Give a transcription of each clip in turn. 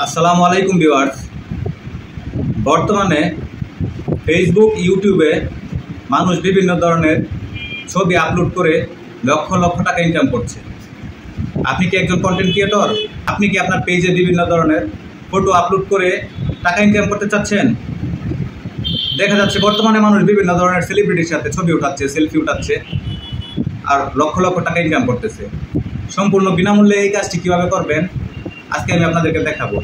আসসালামু আলাইকুম ভিউয়ার্স। বর্তমানে ফেসবুক, ইউটিউবে মানুষ বিভিন্ন ধরনের ছবি আপলোড করে লক্ষ লক্ষ টাকা ইনকাম করছে। আপনি কি একজন কন্টেন্ট ক্রিয়েটর? আপনি কি আপনার পেজে বিভিন্ন ধরনের ফটো আপলোড করে টাকা ইনকাম করতে চাচ্ছেন? দেখা যাচ্ছে বর্তমানে মানুষ বিভিন্ন ধরনের সেলিব্রিটির সাথে ছবি উঠাচ্ছে, সেলফি উঠাচ্ছে আর লক্ষ লক্ষ টাকা ইনকাম করতেছে। সম্পূর্ণ বিনামূল্যে এই কাজটি কীভাবে করবেন আজকে আমি আপনাদেরকে দেখাবো।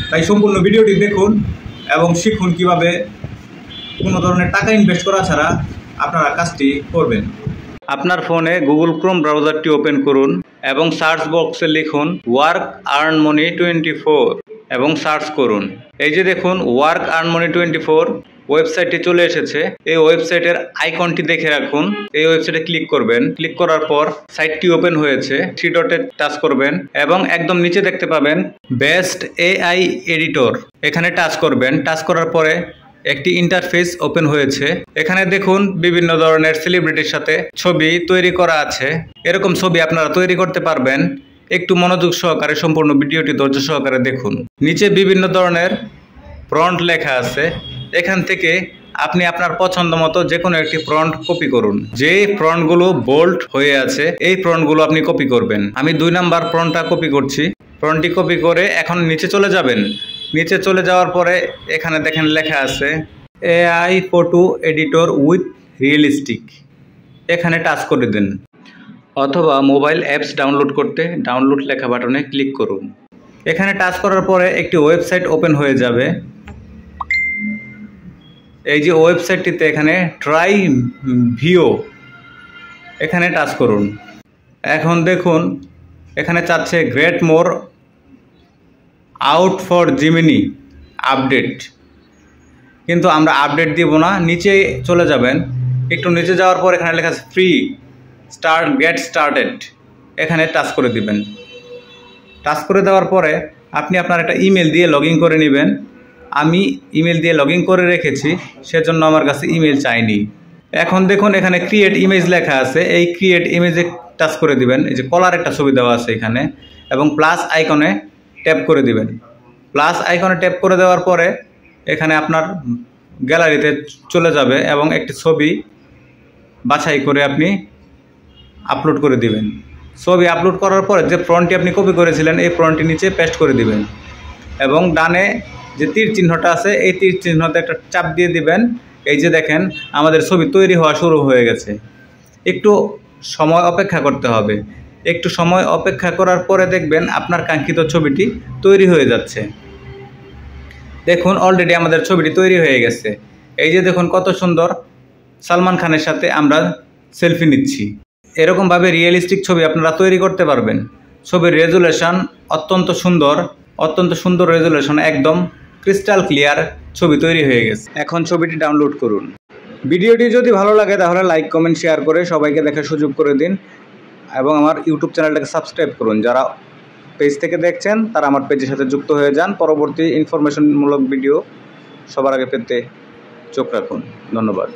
তাই সম্পূর্ণ ভিডিওটি দেখুন এবং শিখুন কিভাবে কোনো ধরনের টাকা ইনভেস্ট করা ছাড়া আপনারা কাজটি করবেন। আপনার ফোনে গুগল ক্রোম ব্রাউজারটি ওপেন করুন এবং সার্চ বক্সে লিখুন ওয়ার্ক আর্ন মানি 24 এবং সার্চ করুন। এই যে দেখুন ওয়ার্ক আর্ন মানি 24 ওয়েবসাইটটি চলে এসেছে। এই ওয়েবসাইটের আইকনটি দেখে রাখুন। এই ওয়েবসাইটে ক্লিক করবেন। ক্লিক করার পর সাইটটি ওপেন হয়েছে। থ্রি ডটে টাচ করবেন এবং একদম নিচে দেখতে পাবেন বেস্ট এআই এডিটর, এখানে টাচ করবেন। টাচ করার পরে একটি ইন্টারফেস ওপেন হয়েছে। এখানে দেখুন বিভিন্ন ধরনের সেলিব্রিটির সাথে ছবি তৈরি করা আছে। এরকম ছবি আপনারা তৈরি করতে পারবেন। একটু মনোযোগ সহকারে সম্পূর্ণ ভিডিওটি ধৈর্য সহকারে দেখুন। নিচে বিভিন্ন ধরনের প্রম্পট লেখা আছে। এখান থেকে আপনি আপনার পছন্দ মতো যে কোনো একটি প্রম্পট কপি করুন। যে প্রম্পটগুলো বোল্ড হয়ে আছে এই প্রম্পটগুলো আপনি কপি করবেন। আমি 2 নাম্বার প্রম্পটটা কপি করছি। প্রম্পটটি কপি করে এখন নিচে চলে যাবেন। নিচে চলে যাওয়ার পরে এখানে দেখেন লেখা আছে AI photo editor with realistic, এখানে টাচ করে দেন। অথবা মোবাইল অ্যাপস ডাউনলোড করতে ডাউনলোড লেখা বাটনে ক্লিক করুন। এখানে টাচ করার পরে একটি ওয়েবসাইট ওপেন হয়ে যাবে। এই যে ওয়েবসাইটটিতে এখানে ট্রাই ভিও, এখানে টাচ করুন। এখন দেখুন এখানে চাচ্ছে great more out for Gemini update, কিন্তু আমরা আপডেট দিব না। নিচে চলে যাবেন। একটু নিচে যাওয়ার পর এখানে লেখা আছে ফ্রি স্টার্ট গেট স্টার্টেড, এখানে টাচ করে দিবেন। টাচ করে দেওয়ার পরে আপনি আপনার একটা ইমেল দিয়ে লগ ইন করে নেবেন। আমি ইমেল দিয়ে লগ ইন করে রেখেছি, সেজন্য আমার কাছে ইমেল চাইনি। এখন দেখুন এখানে ক্রিয়েট ইমেজ লেখা আছে। এই ক্রিয়েট ইমেজে টাচ করে দিবেন। এই যে কলার একটা ছবি দেওয়া আছে এখানে, এবং প্লাস আইকনে ট্যাপ করে দিবেন। প্লাস আইকনে ট্যাপ করে দেওয়ার পরে এখানে আপনার গ্যালারিতে চলে যাবে এবং একটি ছবি বাছাই করে আপনি আপলোড করে দিবেন। ছবি আপলোড করার পরে যে ফ্রন্টটি আপনি কপি করেছিলেন এই ফ্রন্টটি নিচে পেস্ট করে দিবেন এবং ডানে যে তীর চিহ্নটা আছে এই তীর চিহ্নতে একটা চাপ দিয়ে দিবেন। এই যে দেখেন আমাদের ছবি তৈরি হওয়া শুরু হয়ে গেছে। একটু সময় অপেক্ষা করতে হবে। একটু সময় অপেক্ষা করার পরে দেখবেন আপনার কাঙ্ক্ষিত ছবিটি তৈরি হয়ে যাচ্ছে। দেখুন অলরেডি আমাদের ছবিটি তৈরি হয়ে গেছে। এই যে দেখুন কত সুন্দর সালমান খানের সাথে আমরা সেলফি নিচ্ছি। এরকমভাবে রিয়েলিস্টিক ছবি আপনারা তৈরি করতে পারবেন। ছবির রেজুলেশন অত্যন্ত সুন্দর রেজুলেশন, একদম ক্রিস্টাল ক্লিয়ার ছবি তৈরি হয়ে গেছে। এখন ছবিটি ডাউনলোড করুন। ভিডিওটি যদি ভালো লাগে তাহলে লাইক, কমেন্ট, শেয়ার করে সবাইকে দেখার সুযোগ করে দিন এবং আমার ইউটিউব চ্যানেলটাকে সাবস্ক্রাইব করুন। যারা পেজ থেকে দেখছেন তারা আমার পেজের সাথে যুক্ত হয়ে যান। পরবর্তী ইনফরমেশনমূলক ভিডিও সবার আগে পেতে চোখ রাখুন। ধন্যবাদ।